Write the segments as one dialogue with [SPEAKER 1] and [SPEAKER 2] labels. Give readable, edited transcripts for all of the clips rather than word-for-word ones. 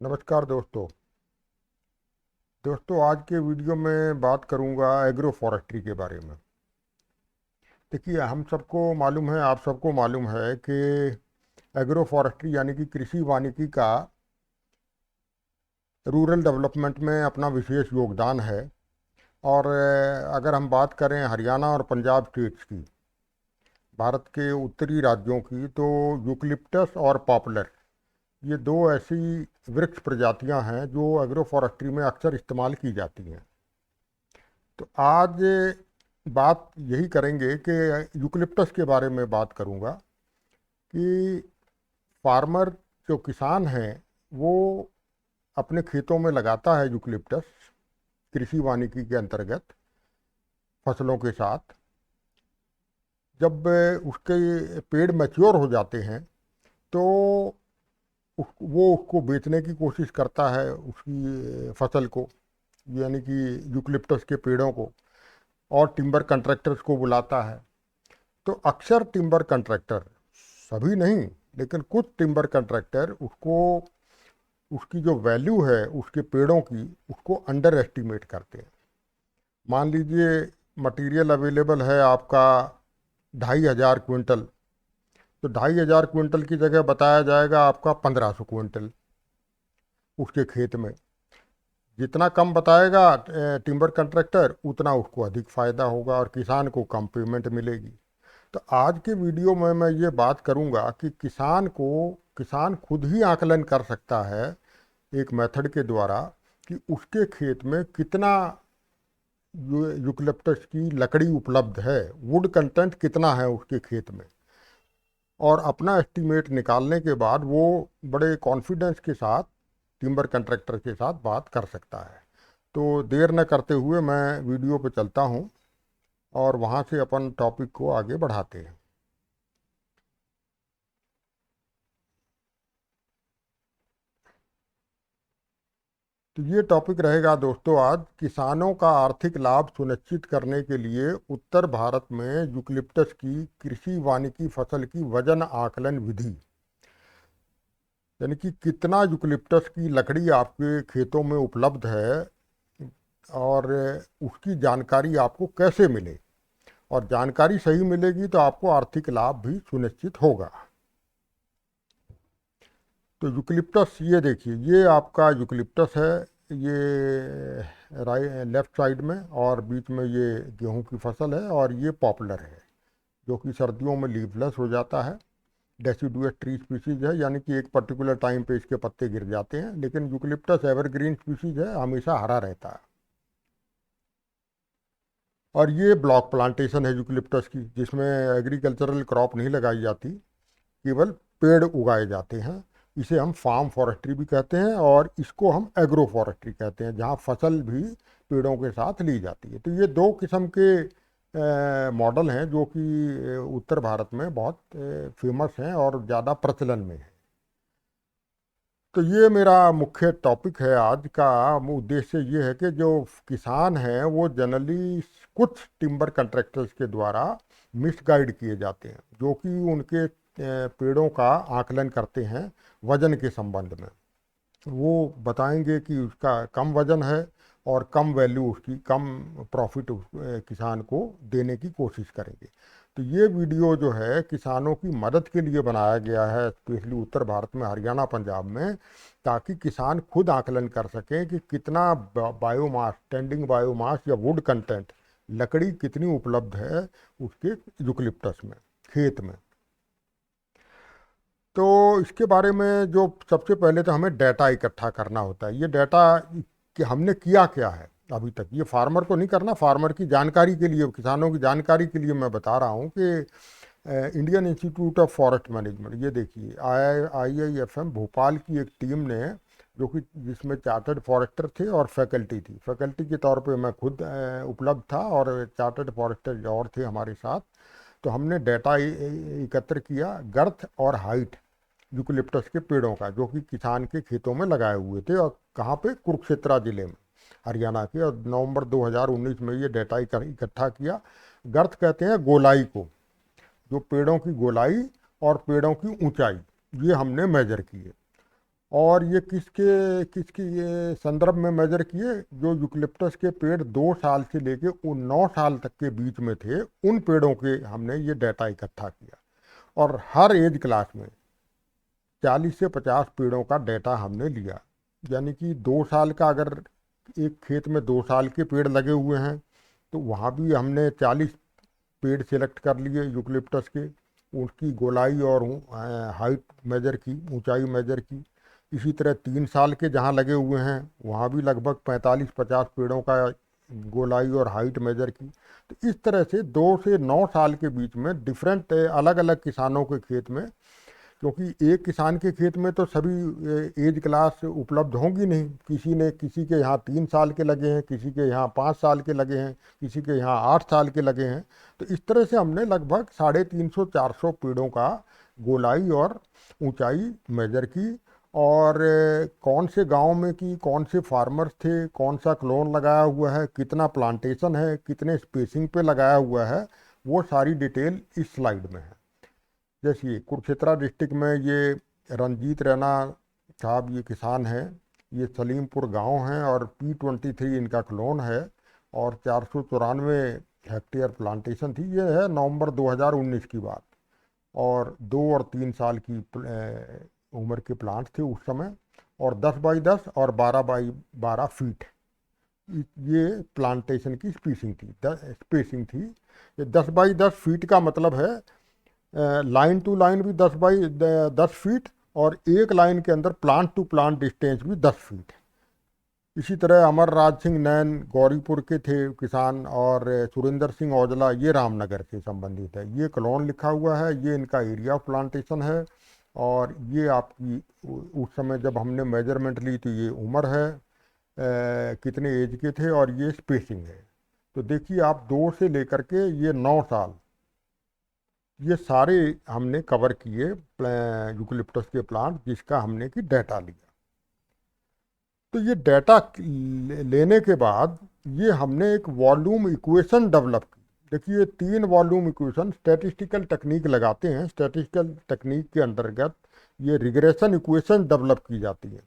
[SPEAKER 1] नमस्कार दोस्तों आज के वीडियो में बात करूंगा एग्रो फॉरेस्ट्री के बारे में। देखिए, हम सबको मालूम है, आप सबको मालूम है कि एग्रो फॉरेस्ट्री यानी कि कृषि वानिकी का रूरल डेवलपमेंट में अपना विशेष योगदान है। और अगर हम बात करें हरियाणा और पंजाब स्टेट्स की, भारत के उत्तरी राज्यों की, तो यूकलिप्टस और पॉपुलर, ये दो ऐसी वृक्ष प्रजातियां हैं जो एग्रो फॉरेस्ट्री में अक्सर इस्तेमाल की जाती हैं। तो आज बात यही करेंगे कि यूकलिप्टस के बारे में बात करूंगा कि फार्मर, जो किसान हैं, वो अपने खेतों में लगाता है यूकलिप्टस कृषि वानिकी के अंतर्गत फसलों के साथ। जब उसके पेड़ मैच्योर हो जाते हैं तो वो उसको बेचने की कोशिश करता है, उसकी फसल को, यानी कि यूकलिप्टस के पेड़ों को, और टिम्बर कंट्रैक्टर्स को बुलाता है। तो अक्सर टिम्बर कंट्रैक्टर, सभी नहीं लेकिन कुछ टिम्बर कंट्रैक्टर उसको, उसकी जो वैल्यू है उसके पेड़ों की, उसको अंडर एस्टिमेट करते हैं। मान लीजिए मटेरियल अवेलेबल है आपका 2,500 क्विंटल, तो 2,500 क्विंटल की जगह बताया जाएगा आपका 1,500 क्विंटल उसके खेत में। जितना कम बताएगा टिम्बर कंट्रैक्टर, उतना उसको अधिक फ़ायदा होगा और किसान को कम पेमेंट मिलेगी। तो आज के वीडियो में मैं ये बात करूंगा कि किसान खुद ही आकलन कर सकता है एक मेथड के द्वारा कि उसके खेत में कितना यूकलिप्टस की लकड़ी उपलब्ध है, वुड कंटेंट कितना है उसके खेत में, और अपना एस्टीमेट निकालने के बाद वो बड़े कॉन्फिडेंस के साथ टिम्बर कंट्रैक्टर के साथ बात कर सकता है। तो देर न करते हुए मैं वीडियो पे चलता हूँ और वहाँ से अपन टॉपिक को आगे बढ़ाते हैं। तो ये टॉपिक रहेगा दोस्तों आज, किसानों का आर्थिक लाभ सुनिश्चित करने के लिए उत्तर भारत में यूकलिप्टस की कृषि वानिकी फसल की वजन आकलन विधि। यानी कि कितना यूकलिप्टस की लकड़ी आपके खेतों में उपलब्ध है और उसकी जानकारी आपको कैसे मिले, और जानकारी सही मिलेगी तो आपको आर्थिक लाभ भी सुनिश्चित होगा। तो यूकलिप्टस, ये देखिए, ये आपका यूकलिप्टस है, ये लेफ्ट साइड में, और बीच में ये गेहूं की फसल है, और ये पॉपुलर है जो कि सर्दियों में लीवलेस हो जाता है। डेसिडुअस ट्री स्पीसीज है, यानी कि एक पर्टिकुलर टाइम पे इसके पत्ते गिर जाते हैं, लेकिन यूकलिप्टस एवरग्रीन स्पीसीज है, हमेशा हरा रहता है। और ये ब्लॉक प्लांटेशन है यूकलिप्टस की, जिसमें एग्रीकल्चरल क्रॉप नहीं लगाई जाती, केवल पेड़ उगाए जाते हैं। इसे हम फार्म फॉरेस्ट्री भी कहते हैं और इसको हम एग्रो फॉरेस्ट्री कहते हैं, जहाँ फसल भी पेड़ों के साथ ली जाती है। तो ये दो किस्म के मॉडल हैं जो कि उत्तर भारत में बहुत फेमस हैं और ज़्यादा प्रचलन में है। तो ये मेरा मुख्य टॉपिक है आज का। उद्देश्य ये है कि जो किसान हैं वो जनरली कुछ टिम्बर कंट्रैक्टर्स के द्वारा मिसगाइड किए जाते हैं, जो कि उनके पेड़ों का आकलन करते हैं वजन के संबंध में। वो बताएंगे कि उसका कम वजन है और कम वैल्यू, उसकी कम प्रॉफिट किसान को देने की कोशिश करेंगे। तो ये वीडियो जो है किसानों की मदद के लिए बनाया गया है, स्पेशली उत्तर भारत में, हरियाणा पंजाब में, ताकि किसान खुद आकलन कर सकें कि कितना बायोमास, स्टैंडिंग बायोमास या वुड कंटेंट, लकड़ी कितनी उपलब्ध है उसके यूकलिप्टस में, खेत में। तो इसके बारे में जो सबसे पहले तो हमें डाटा इकट्ठा करना होता है। ये डाटा कि हमने किया क्या है अभी तक, ये फार्मर को नहीं करना, फार्मर की जानकारी के लिए, किसानों की जानकारी के लिए मैं बता रहा हूँ कि Indian institute of forest management, ये देखिए IIFM भोपाल की एक टीम ने, जो कि जिसमें चार्टर्ड फॉरेस्टर थे और फैकल्टी थी, फैकल्टी के तौर पे मैं खुद उपलब्ध था और चार्टर्ड फॉरेस्टर और थे हमारे साथ। तो हमने डाटा एकत्र किया, गर्थ और हाइट यूकलिप्टस के पेड़ों का, जो कि किसान के खेतों में लगाए हुए थे, और कहाँ पे, कुरुक्षेत्रा जिले में, हरियाणा के। और नवंबर 2019 में ये डाटा इकट्ठा किया। गर्थ कहते हैं गोलाई को, जो पेड़ों की गोलाई और पेड़ों की ऊंचाई, ये हमने मेजर किए। और ये किसके किसके ये संदर्भ में मेजर किए, जो यूकलिप्टस के पेड़ 2 साल से लेके उन 9 साल तक के बीच में थे, उन पेड़ों के हमने ये डाटा इकट्ठा किया। और हर एज क्लास में 40 से 50 पेड़ों का डाटा हमने लिया। यानी कि 2 साल का, अगर एक खेत में 2 साल के पेड़ लगे हुए हैं तो वहाँ भी हमने 40 पेड़ सिलेक्ट कर लिए यूकलिप्टस के, उसकी गोलाई और हाइट मेजर की, ऊंचाई मेजर की। इसी तरह 3 साल के जहाँ लगे हुए हैं वहाँ भी लगभग 45-50 पेड़ों का गोलाई और हाइट मेजर की। तो इस तरह से 2 से 9 साल के बीच में डिफरेंट अलग अलग किसानों के खेत में, क्योंकि एक किसान के खेत में तो सभी एज क्लास उपलब्ध होंगी नहीं, किसी के यहाँ 3 साल के लगे हैं, किसी के यहाँ 5 साल के लगे हैं, किसी के यहाँ 8 साल के लगे हैं। तो इस तरह से हमने लगभग 350-400 पेड़ों का गोलाई और ऊंचाई मेजर की। और कौन से गांव में की, कौन से फार्मर्स थे, कौन सा क्लोन लगाया हुआ है, कितना प्लांटेशन है, कितने स्पेसिंग पे लगाया हुआ है, वो सारी डिटेल इस स्लाइड में है। जैसे कुरुक्षेत्रा डिस्ट्रिक्ट में ये रंजीत रैना साहब ये किसान हैं, ये सलीमपुर गांव है और P23 इनका क्लोन है, और 494 हेक्टेयर प्लांटेशन थी। ये है नवंबर 2019 की बात, और 2 और 3 साल की उम्र के प्लांट थे उस समय, और 10x10 और 12x12 फीट ये प्लांटेशन की स्पेसिंग थी। ये 10x10 फीट का मतलब है लाइन टू लाइन भी 10x10 फीट, और एक लाइन के अंदर प्लांट टू प्लांट डिस्टेंस भी 10 फीट। इसी तरह अमर राज सिंह नैन गौरीपुर के थे किसान, और सुरेंद्र सिंह औजला ये रामनगर से संबंधित है। ये क्लोन लिखा हुआ है, ये इनका एरिया ऑफ प्लांटेशन है, और ये आपकी उस समय जब हमने मेजरमेंट ली तो ये उम्र है, कितने एज के थे, और ये स्पेसिंग है। तो देखिए आप 2 से लेकर के ये 9 साल, ये सारे हमने कवर किए यूकलिप्टस के प्लांट, जिसका हमने की डाटा लिया। तो ये डाटा लेने के बाद ये हमने एक वॉल्यूम इक्वेशन डेवलप की। देखिए 3 वॉल्यूम इक्वेशन स्टैटिस्टिकल टेक्निक लगाते हैं, स्टैटिस्टिकल टेक्निक के अंतर्गत ये रिग्रेशन इक्वेशन डेवलप की जाती है।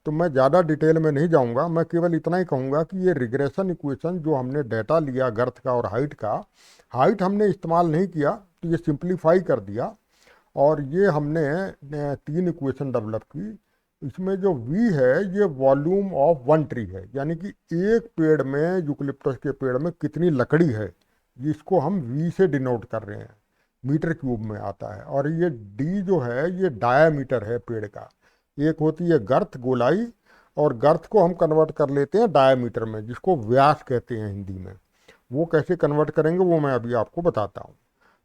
[SPEAKER 1] तो मैं ज़्यादा डिटेल में नहीं जाऊंगा, मैं केवल इतना ही कहूँगा कि ये रिग्रेशन इक्वेशन जो हमने डाटा लिया गर्थ का और हाइट का, हाइट हमने इस्तेमाल नहीं किया, तो ये सिंप्लीफाई कर दिया, और ये हमने 3 इक्वेशन डेवलप की। इसमें जो V है ये वॉल्यूम ऑफ वन ट्री है, यानी कि एक पेड़ में, यूकलिप्टस के पेड़ में कितनी लकड़ी है, जिसको हम V से डिनोट कर रहे हैं, मीटर क्यूब में आता है। और ये D जो है ये डायामीटर है पेड़ का। एक होती है गर्थ, गोलाई, और गर्थ को हम कन्वर्ट कर लेते हैं डायामीटर में, जिसको व्यास कहते हैं हिंदी में। वो कैसे कन्वर्ट करेंगे वो मैं अभी आपको बताता हूँ।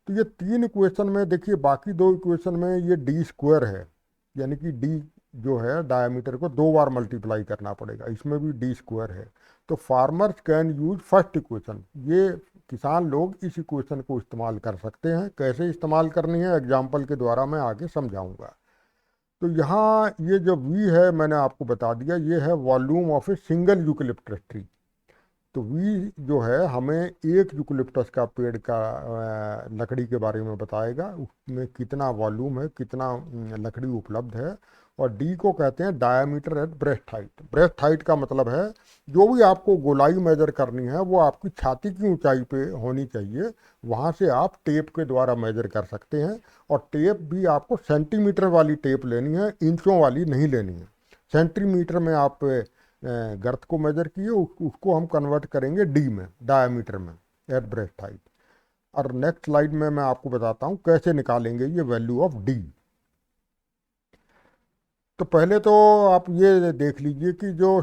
[SPEAKER 1] तो ये 3 इक्वेशन में देखिए, बाकी 2 इक्वेशन में ये D² है, यानी कि D जो है डायमीटर को 2 बार मल्टीप्लाई करना पड़ेगा, इसमें भी D² है। तो farmers can use first equation, ये किसान लोग इस इक्वेशन को इस्तेमाल कर सकते हैं। कैसे इस्तेमाल करनी है एग्जाम्पल के द्वारा मैं आगे समझाऊंगा। तो यहाँ ये जो V है मैंने आपको बता दिया, ये है volume of a single eucalyptus tree. तो V जो है हमें एक यूकलिप्टस का पेड़ का लकड़ी के बारे में बताएगा, उसमें कितना वॉल्यूम है, कितना लकड़ी उपलब्ध है। और D को कहते हैं diameter at breast height. Breast height का मतलब है जो भी आपको गोलाई मेजर करनी है वो आपकी छाती की ऊंचाई पे होनी चाहिए, वहाँ से आप टेप के द्वारा मेजर कर सकते हैं। और टेप भी आपको सेंटीमीटर वाली टेप लेनी है, इंचों वाली नहीं लेनी है। सेंटीमीटर में आप गर्थ को मेजर किए, उसको हम कन्वर्ट करेंगे D में, डायामीटर में, एट ब्रेस्ट हाइट। और नेक्स्ट स्लाइड में मैं आपको बताता हूँ कैसे निकालेंगे ये वैल्यू ऑफ D। तो पहले तो आप ये देख लीजिए कि जो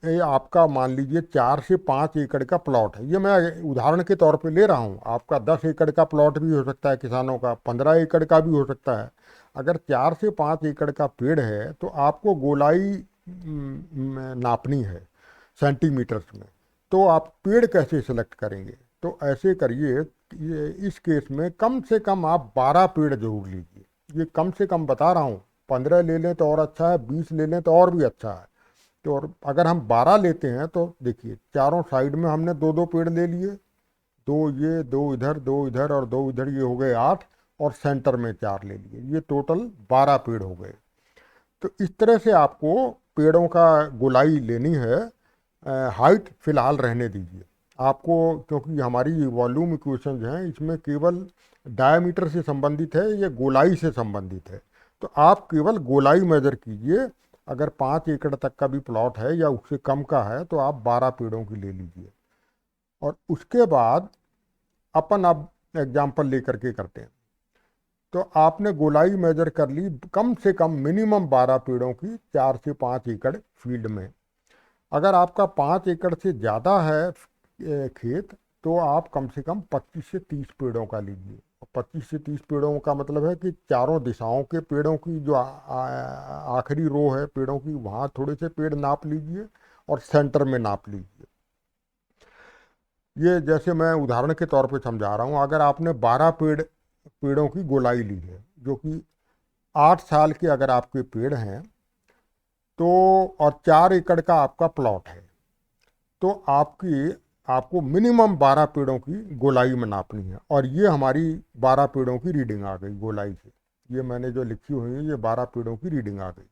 [SPEAKER 1] ये आपका मान लीजिए 4 से 5 एकड़ का प्लॉट है, ये मैं उदाहरण के तौर पे ले रहा हूँ। आपका 10 एकड़ का प्लॉट भी हो सकता है, किसानों का 15 एकड़ का भी हो सकता है। अगर 4 से 5 एकड़ का पेड़ है तो आपको गोलाई नापनी है सेंटीमीटर्स में। तो आप पेड़ कैसे सिलेक्ट करेंगे? तो ऐसे करिए, ये इस केस में कम से कम आप 12 पेड़ जरूर लीजिए। ये कम से कम बता रहा हूँ, 15 ले लें तो और अच्छा है, 20 ले लें तो और भी अच्छा है। तो और अगर हम 12 लेते हैं तो देखिए चारों साइड में हमने 2-2 पेड़ ले लिए, 2 ये, 2 इधर, 2 इधर और 2 इधर, ये हो गए 8, और सेंटर में 4 ले लिए, ये टोटल 12 पेड़ हो गए। तो इस तरह से आपको पेड़ों का गोलाई लेनी है। हाइट फिलहाल रहने दीजिए आपको, क्योंकि हमारी वॉल्यूम इक्वेशंस हैं इसमें केवल डायमीटर से संबंधित है, ये गोलाई से संबंधित है। तो आप केवल गोलाई मेजर कीजिए। अगर 5 एकड़ तक का भी प्लॉट है या उससे कम का है तो आप 12 पेड़ों की ले लीजिए। और उसके बाद अपन अब एग्जाम्पल लेकर के करते हैं। तो आपने गोलाई मेजर कर ली, कम से कम मिनिमम 12 पेड़ों की 4 से 5 एकड़ फील्ड में। अगर आपका 5 एकड़ से ज़्यादा है खेत, तो आप कम से कम 25 से 30 पेड़ों का लीजिए। 25 से 30 पेड़ों का मतलब है कि चारों दिशाओं के पेड़ों की जो आखिरी रो है पेड़ों की, वहाँ थोड़े से पेड़ नाप लीजिए और सेंटर में नाप लीजिए। ये जैसे मैं उदाहरण के तौर पे समझा रहा हूँ, अगर आपने 12 पेड़ों की गोलाई ली है, जो कि 8 साल के अगर आपके पेड़ हैं, तो और 4 एकड़ का आपका प्लॉट है, तो आपको मिनिमम 12 पेड़ों की गोलाई में नापनी है। और ये हमारी 12 पेड़ों की रीडिंग आ गई गोलाई से। ये मैंने जो लिखी हुई है ये 12 पेड़ों की रीडिंग आ गई।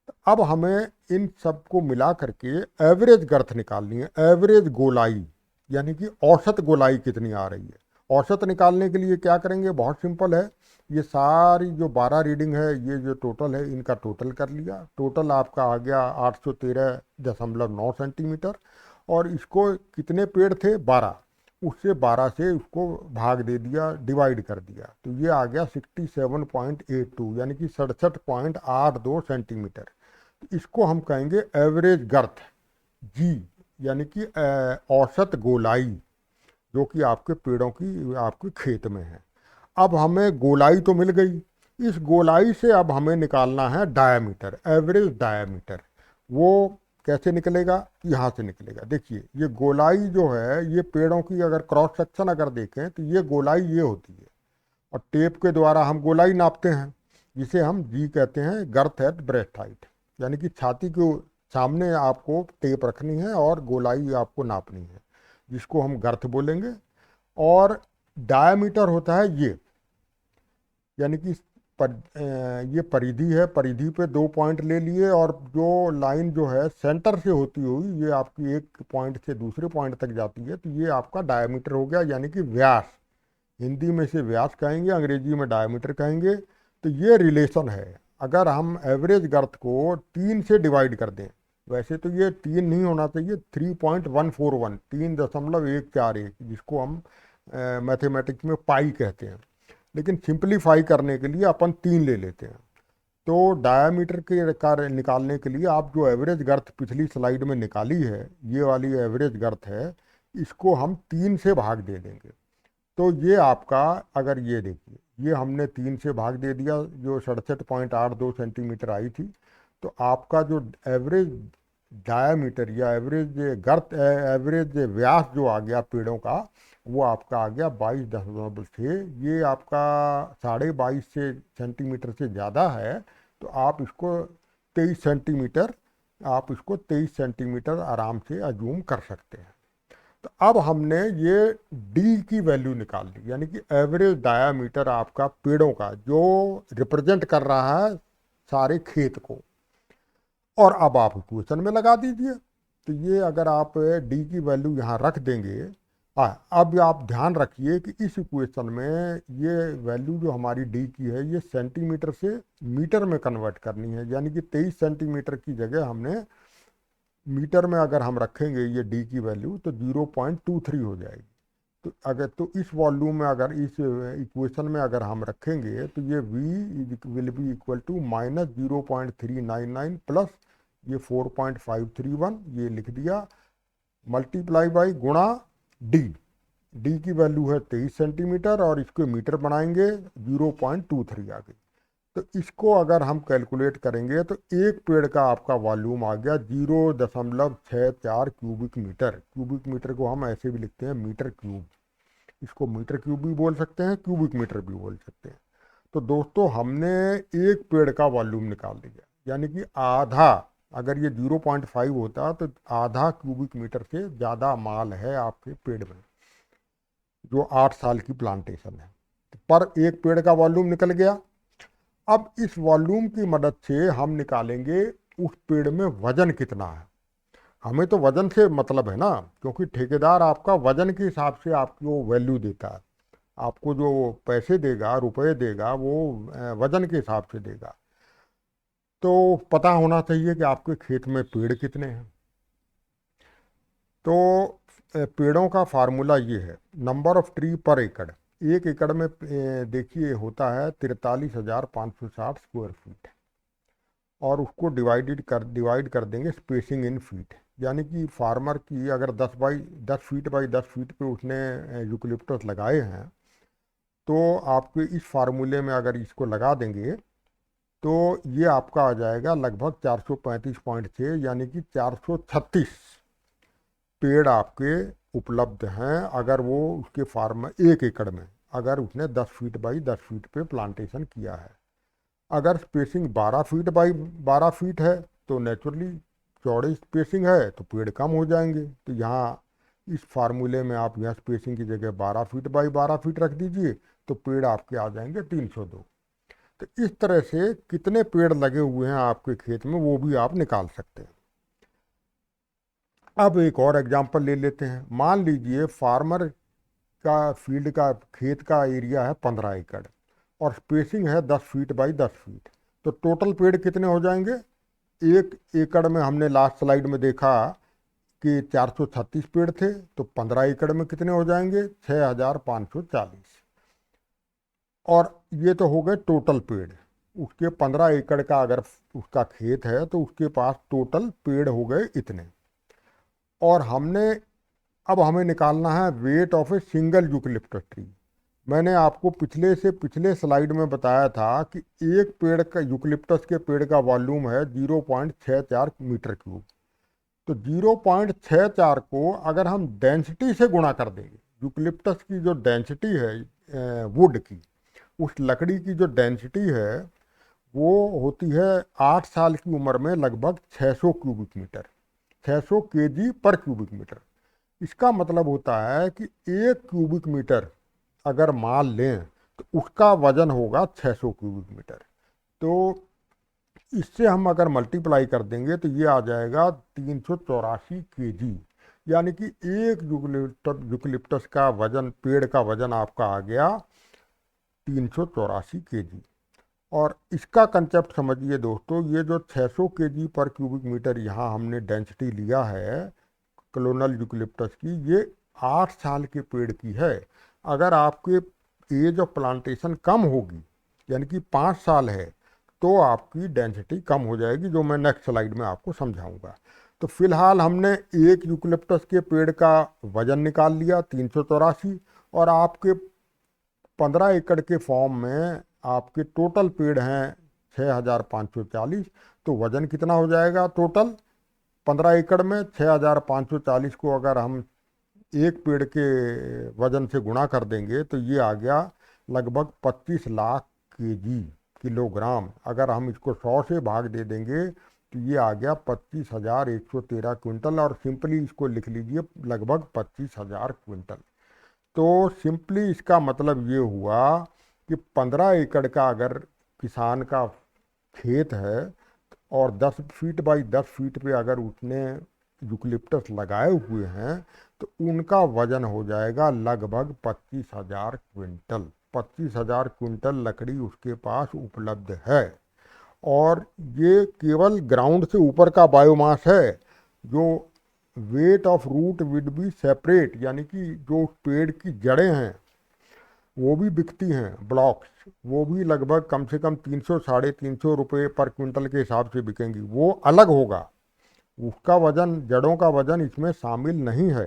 [SPEAKER 1] तो अब हमें इन सबको मिला करके एवरेज गर्थ निकालनी है, एवरेज गोलाई, यानी कि औसत गोलाई कितनी आ रही है। औसत निकालने के लिए क्या करेंगे, बहुत सिंपल है। ये सारी जो 12 रीडिंग है, ये जो टोटल है, इनका टोटल कर लिया। टोटल आपका आ गया 813.9 सेंटीमीटर। और इसको कितने पेड़ थे, 12, उससे 12 से उसको भाग दे दिया, डिवाइड कर दिया, तो ये आ गया 67.82, यानी कि 67.82 सेंटीमीटर। तो इसको हम कहेंगे एवरेज गर्थ जी, यानी कि औसत गोलाई, जो कि आपके पेड़ों की आपके खेत में है। अब हमें गोलाई तो मिल गई, इस गोलाई से अब हमें निकालना है डायामीटर, एवरेज डायामीटर। वो कैसे निकलेगा, यहाँ से निकलेगा। देखिए ये गोलाई जो है, ये पेड़ों की अगर क्रॉस सेक्शन अगर देखें तो ये गोलाई ये होती है, और टेप के द्वारा हम गोलाई नापते हैं, जिसे हम जी कहते हैं, गर्थ एट ब्रेस्ट हाइट, यानी कि छाती के सामने आपको टेप रखनी है और गोलाई आपको नापनी है, जिसको हम गर्थ बोलेंगे। और डायमीटर होता है ये, यानी कि ये परिधि है, परिधि पे 2 पॉइंट ले लिए, और जो लाइन जो है सेंटर से होती हुई ये आपकी एक पॉइंट से दूसरे पॉइंट तक जाती है, तो ये आपका डायमीटर हो गया, यानी कि व्यास। हिंदी में से व्यास कहेंगे, अंग्रेजी में डायमीटर कहेंगे। तो ये रिलेशन है। अगर हम एवरेज गर्थ को 3 से डिवाइड कर दें, वैसे तो ये 3 नहीं होना चाहिए, 3.141, 3.141, जिसको हम मैथमेटिक्स में पाई कहते हैं, लेकिन सिंपलीफाई करने के लिए अपन 3 ले लेते हैं। तो डायामीटर के कार्य निकालने के लिए आप जो एवरेज गर्थ पिछली स्लाइड में निकाली है, ये वाली एवरेज गर्थ है, इसको हम 3 से भाग दे देंगे। तो ये आपका, अगर ये देखिए, ये हमने 3 से भाग दे दिया, जो 67.82 सेंटीमीटर आई थी। तो आपका जो एवरेज डायामीटर या एवरेज गर्थ, एवरेज व्यास जो आ गया पेड़ों का, वो आपका आ गया 22.6। ये आपका 22.5 से सेंटीमीटर से ज़्यादा है, तो आप इसको 23 सेंटीमीटर, आप इसको 23 सेंटीमीटर आराम से अजूम कर सकते हैं। तो अब हमने ये डी की वैल्यू निकाल ली, यानी कि एवरेज डायामीटर आपका पेड़ों का, जो रिप्रेजेंट कर रहा है सारे खेत को। और अब आप इक्वेशन में लगा दीजिए। तो ये अगर आप डी की वैल्यू यहाँ रख देंगे, अब आप ध्यान रखिए कि इस इक्वेशन में ये वैल्यू जो हमारी डी की है, ये सेंटीमीटर से मीटर में कन्वर्ट करनी है, यानी कि 23 सेंटीमीटर की जगह हमने मीटर में अगर हम रखेंगे ये डी की वैल्यू, तो 0.23 हो जाएगी। तो अगर तो इस वॉल्यूम में, अगर इस इक्वेशन में अगर हम रखेंगे, तो ये v will be equal to -0.399 plus ये 4.531, ये लिख दिया, मल्टीप्लाई बाई गुणा डी। डी की वैल्यू है 23 सेंटीमीटर, और इसको मीटर बनाएंगे, 0.23 आ गई। तो इसको अगर हम कैलकुलेट करेंगे, तो एक पेड़ का आपका वॉल्यूम आ गया 0.64 क्यूबिक मीटर। क्यूबिक मीटर को हम ऐसे भी लिखते हैं, मीटर क्यूब। इसको मीटर क्यूब भी बोल सकते हैं, क्यूबिक मीटर भी बोल सकते हैं। तो दोस्तों, हमने एक पेड़ का वॉल्यूम निकाल दिया, यानी कि आधा, अगर ये 0.5 होता तो आधा क्यूबिक मीटर से ज़्यादा माल है आपके पेड़ में, जो 8 साल की प्लांटेशन है। पर एक पेड़ का वॉल्यूम निकल गया। अब इस वॉल्यूम की मदद से हम निकालेंगे उस पेड़ में वजन कितना है। हमें तो वजन से मतलब है ना, क्योंकि ठेकेदार आपका वजन के हिसाब से आपको वैल्यू देता है। आपको जो पैसे देगा, रुपए देगा, वो वजन के हिसाब से देगा। तो पता होना चाहिए कि आपके खेत में पेड़ कितने हैं। तो पेड़ों का फार्मूला ये है, नंबर ऑफ ट्री पर एकड़। एक एकड़ में देखिए होता है 43,560 स्क्वायर फीट, और उसको डिवाइड कर देंगे स्पेसिंग इन फीट। यानी कि फार्मर की अगर 10 फीट पे उसने यूकलिप्टस लगाए हैं, तो आपके इस फार्मूले में अगर इसको लगा देंगे तो ये आपका आ जाएगा लगभग 435.6, यानी कि 436 पेड़ आपके उपलब्ध हैं। अगर वो उसके फार्म एक एकड़ में अगर उसने 10 फीट बाई 10 फीट पे प्लांटेशन किया है। अगर स्पेसिंग 12 फीट बाई 12 फीट है तो नेचुरली चौड़ी स्पेसिंग है तो पेड़ कम हो जाएंगे। तो यहाँ इस फार्मूले में आप यहाँ स्पेसिंग की जगह 12 फीट बाई 12 फीट रख दीजिए, तो पेड़ आपके आ जाएंगे 302। तो इस तरह से कितने पेड़ लगे हुए हैं आपके खेत में वो भी आप निकाल सकते हैं। अब एक और एग्जांपल ले लेते हैं। मान लीजिए फार्मर का फील्ड का खेत का एरिया है 15 एकड़, और स्पेसिंग है 10 फीट बाई 10 फीट। तो टोटल पेड़ कितने हो जाएंगे? एक एकड़ में हमने लास्ट स्लाइड में देखा कि 436 पेड़ थे, तो 15 एकड़ में कितने हो जाएंगे? 6,540। और ये तो हो गए टोटल पेड़। उसके 15 एकड़ का अगर उसका खेत है तो उसके पास टोटल पेड़ हो गए इतने। और अब हमें निकालना है weight of a single eucalyptus tree. मैंने आपको पिछले स्लाइड में बताया था कि एक पेड़ का यूकलिप्टस के पेड़ का वॉल्यूम है 0.64 मीटर क्यूब। तो 0.64 को अगर हम डेंसिटी से गुणा कर देंगे, यूकलिप्टस की जो डेंसिटी है वुड की, उस लकड़ी की जो डेंसिटी है वो होती है 8 साल की उम्र में लगभग 600 क्यूबिक मीटर, 600 केजी पर क्यूबिक मीटर। इसका मतलब होता है कि 1 क्यूबिक मीटर अगर मान लें तो उसका वजन होगा 600 क्यूबिक मीटर। तो इससे हम अगर मल्टीप्लाई कर देंगे तो ये आ जाएगा 384 केजी। यानी कि एक यूकलिप्टस का वजन, पेड़ का वजन आपका आ गया 384 केजी। और इसका कंसेप्ट समझिए दोस्तों, ये जो 600 केजी पर क्यूबिक मीटर यहाँ हमने डेंसिटी लिया है कलोनल यूकलिप्टस की, ये 8 साल के पेड़ की है। अगर आपके एज ऑफ प्लांटेशन कम होगी, यानी कि 5 साल है, तो आपकी डेंसिटी कम हो जाएगी, जो मैं नेक्स्ट स्लाइड में आपको समझाऊंगा। तो फिलहाल हमने एक यूकलिप्टस के पेड़ का वजन निकाल लिया 384, और आपके 15 एकड़ के फॉर्म में आपके टोटल पेड़ हैं 6,540। तो वजन कितना हो जाएगा टोटल? 15 एकड़ में 6,540 को अगर हम एक पेड़ के वजन से गुणा कर देंगे तो ये आ गया लगभग 25 लाख केजी, किलोग्राम। अगर हम इसको 100 से भाग दे देंगे तो ये आ गया 25,113 क्विंटल, और सिंपली इसको लिख लीजिए लगभग 25,000 क्विंटल। तो सिंपली इसका मतलब ये हुआ कि 15 एकड़ का अगर किसान का खेत है और 10 फीट बाई 10 फीट पे अगर उसने यूकलिप्टस लगाए हुए हैं, तो उनका वजन हो जाएगा लगभग 25,000 क्विंटल। 25,000 क्विंटल लकड़ी उसके पास उपलब्ध है। और ये केवल ग्राउंड से ऊपर का बायोमास है। जो weight of root with be separate, यानी कि जो पेड़ की जड़ें हैं वो भी बिकती हैं, ब्लॉक्स, वो भी लगभग कम से कम 300 साढ़े 300 रुपये पर क्विंटल के हिसाब से बिकेंगी, वो अलग होगा। उसका वजन, जड़ों का वजन इसमें शामिल नहीं है।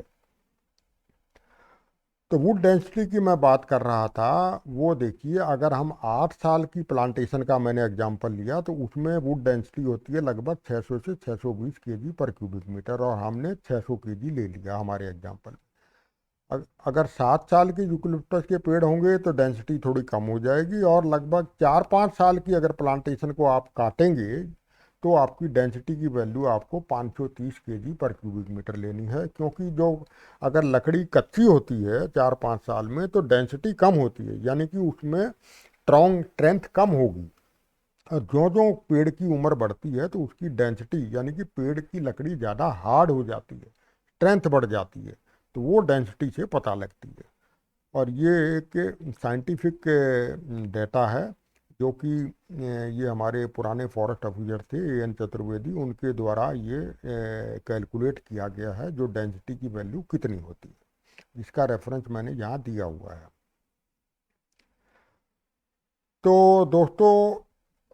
[SPEAKER 1] तो वुड डेंसिटी की मैं बात कर रहा था, वो देखिए अगर हम 8 साल की प्लांटेशन का मैंने एग्जांपल लिया तो उसमें वुड डेंसिटी होती है लगभग 600 से 620 केजी पर क्यूबिक मीटर, और हमने 600 केजी ले लिया हमारे एग्जांपल। अगर 7 साल के यूकलिप्टस के पेड़ होंगे तो डेंसिटी थोड़ी कम हो जाएगी, और लगभग 4-5 साल की अगर प्लांटेशन को आप काटेंगे तो आपकी डेंसिटी की वैल्यू आपको 530 केजी पर क्यूबिक मीटर लेनी है। क्योंकि जो अगर लकड़ी कच्ची होती है 4-5 साल में तो डेंसिटी कम होती है, यानी कि उसमें स्ट्रॉन्ग स्ट्रेंथ कम होगी। और ज्यों-ज्यों पेड़ की उम्र बढ़ती है तो उसकी डेंसिटी यानी कि पेड़ की लकड़ी ज़्यादा हार्ड हो जाती है, स्ट्रेंथ बढ़ जाती है, तो वो डेंसिटी से पता लगती है। और ये एक साइंटिफिक डेटा है जो कि ये हमारे पुराने फॉरेस्ट ऑफिसर थे एन चतुर्वेदी, उनके द्वारा ये कैलकुलेट किया गया है जो डेंसिटी की वैल्यू कितनी होती है, जिसका रेफरेंस मैंने यहाँ दिया हुआ है। तो दोस्तों,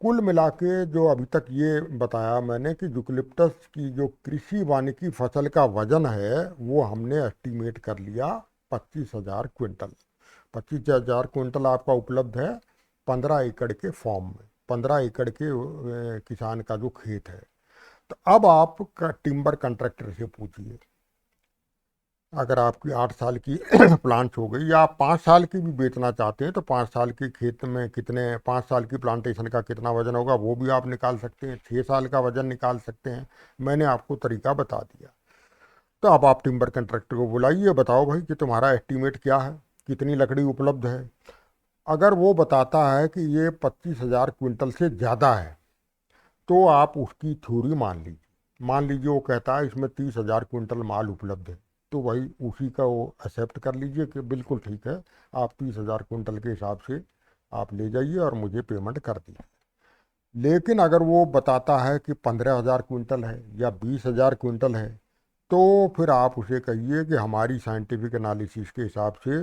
[SPEAKER 1] कुल मिला के जो अभी तक ये बताया मैंने कि यूकलिप्टस की जो कृषि वानिकी फसल का वजन है वो हमने एस्टीमेट कर लिया 25,000 क्विंटल। 25,000 क्विंटल आपका उपलब्ध है 15 एकड़ के फॉर्म में, 15 एकड़ के किसान का जो खेत है। तो अब आप टिम्बर कंट्रैक्टर से पूछिए, अगर आपकी 8 साल की प्लांट हो गई या आप 5 साल की भी बेचना चाहते हैं तो 5 साल के खेत में कितने, 5 साल की प्लांटेशन का कितना वजन होगा वो भी आप निकाल सकते हैं, 6 साल का वजन निकाल सकते हैं। मैंने आपको तरीका बता दिया। तो अब आप टिम्बर कंट्रैक्टर को बुलाइए, बताओ भाई कि तुम्हारा एस्टीमेट क्या है, कितनी लकड़ी उपलब्ध है। अगर वो बताता है कि ये 25,000 क्विंटल से ज़्यादा है तो आप उसकी थ्योरी मान लीजिए। मान लीजिए वो कहता है इसमें 30,000 क्विंटल माल उपलब्ध है, तो वही उसी का वो एक्सेप्ट कर लीजिए कि बिल्कुल ठीक है, आप 30,000 क्विंटल के हिसाब से आप ले जाइए और मुझे पेमेंट कर दीजिए। लेकिन अगर वो बताता है कि 15,000 क्विंटल है या 20,000 क्विंटल है तो फिर आप उसे कहिए कि हमारी साइंटिफिक एनालिसिस के हिसाब से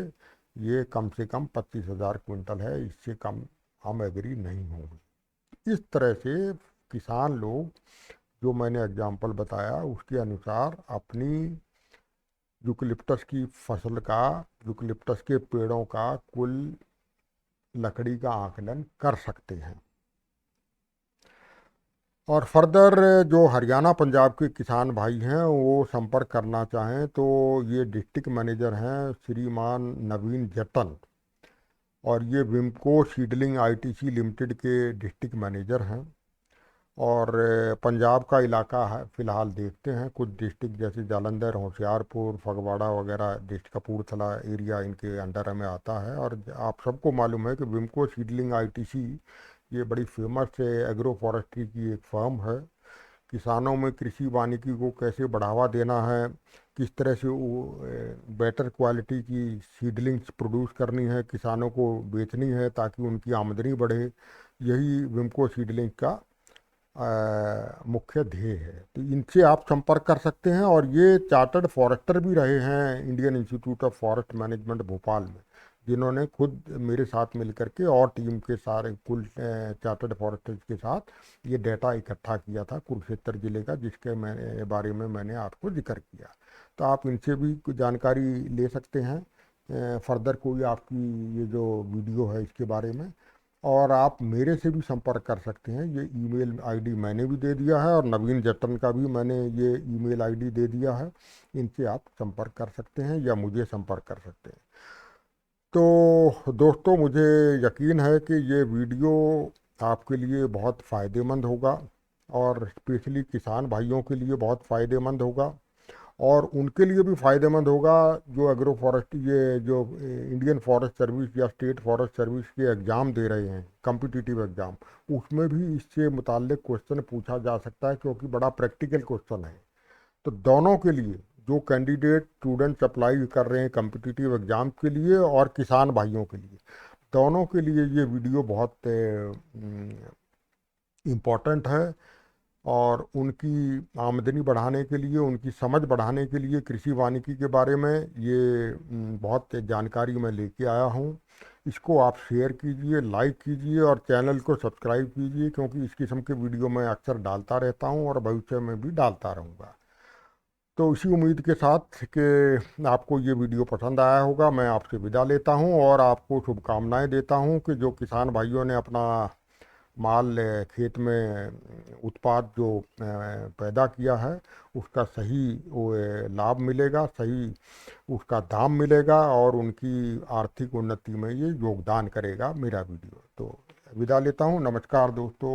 [SPEAKER 1] ये कम से कम 25,000 क्विंटल है, इससे कम हम एग्री नहीं होंगे। इस तरह से किसान लोग, जो मैंने एग्जाम्पल बताया उसके अनुसार, अपनी यूकलिप्टस की फसल का, यूकलिप्टस के पेड़ों का कुल लकड़ी का आकलन कर सकते हैं। और फर्दर जो हरियाणा पंजाब के किसान भाई हैं वो संपर्क करना चाहें तो ये डिस्ट्रिक्ट मैनेजर हैं श्रीमान नवीन जटन, और ये विमको सीडलिंग आईटीसी लिमिटेड के डिस्ट्रिक्ट मैनेजर हैं। और पंजाब का इलाका है फ़िलहाल देखते हैं, कुछ डिस्ट्रिक्ट जैसे जालंधर, होशियारपुर, फगवाड़ा वगैरह डिस्ट्रिक्ट, कपूरथला एरिया इनके अंडर में आता है। और आप सबको मालूम है कि विमको सीडलिंग आईटीसी ये बड़ी फेमस एग्रो फॉरेस्ट्री की एक फर्म है। किसानों में कृषि वानिकी को कैसे बढ़ावा देना है, किस तरह से बेटर क्वालिटी की सीडलिंग्स प्रोड्यूस करनी है, किसानों को बेचनी है ताकि उनकी आमदनी बढ़े, यही विमको सीडलिंग का मुख्य ध्येय है। तो इनसे आप संपर्क कर सकते हैं। और ये चार्टर्ड फॉरेस्टर भी रहे हैं Indian institute of forest management Bhopal में, जिन्होंने खुद मेरे साथ मिलकर के और टीम के सारे कुल चार्टर्ड फॉरेस्टर्स के साथ ये डेटा इकट्ठा किया था कुरुक्षेत्र जिले का, जिसके बारे में मैंने आपको जिक्र किया। तो आप इनसे भी कुछ जानकारी ले सकते हैं, फर्दर कोई आपकी ये जो वीडियो है इसके बारे में। और आप मेरे से भी संपर्क कर सकते हैं, ये ईमेल आईडी मैंने भी दे दिया है और नवीन जट्टन का भी मैंने ये ईमेल आईडी दे दिया है। इनसे आप संपर्क कर सकते हैं या मुझे संपर्क कर सकते हैं। तो दोस्तों, मुझे यकीन है कि ये वीडियो आपके लिए बहुत फ़ायदेमंद होगा, और स्पेशली किसान भाइयों के लिए बहुत फ़ायदेमंद होगा, और उनके लिए भी फ़ायदेमंद होगा जो एग्रो फॉरेस्ट, ये जो इंडियन फॉरेस्ट सर्विस या स्टेट फॉरेस्ट सर्विस के एग्ज़ाम दे रहे हैं, कम्पिटिटिव एग्ज़ाम, उसमें भी इससे मुताल्लिक क्वेश्चन पूछा जा सकता है क्योंकि बड़ा प्रैक्टिकल क्वेश्चन है। तो दोनों के लिए, जो कैंडिडेट स्टूडेंट्स अप्लाई कर रहे हैं कम्पिटिटिव एग्ज़ाम के लिए और किसान भाइयों के लिए, दोनों के लिए ये वीडियो बहुत इम्पॉर्टेंट है। और उनकी आमदनी बढ़ाने के लिए, उनकी समझ बढ़ाने के लिए कृषि वानिकी के बारे में ये बहुत जानकारी मैं लेके आया हूँ। इसको आप शेयर कीजिए, लाइक कीजिए और चैनल को सब्सक्राइब कीजिए, क्योंकि इस किस्म के वीडियो मैं अक्सर डालता रहता हूँ और भविष्य में भी डालता रहूँगा। तो इसी उम्मीद के साथ कि आपको ये वीडियो पसंद आया होगा, मैं आपसे विदा लेता हूँ और आपको शुभकामनाएं देता हूँ कि जो किसान भाइयों ने अपना माल खेत में उत्पाद जो पैदा किया है उसका सही लाभ मिलेगा, सही उसका दाम मिलेगा और उनकी आर्थिक उन्नति में ये योगदान करेगा मेरा वीडियो। तो विदा लेता हूँ। नमस्कार दोस्तों।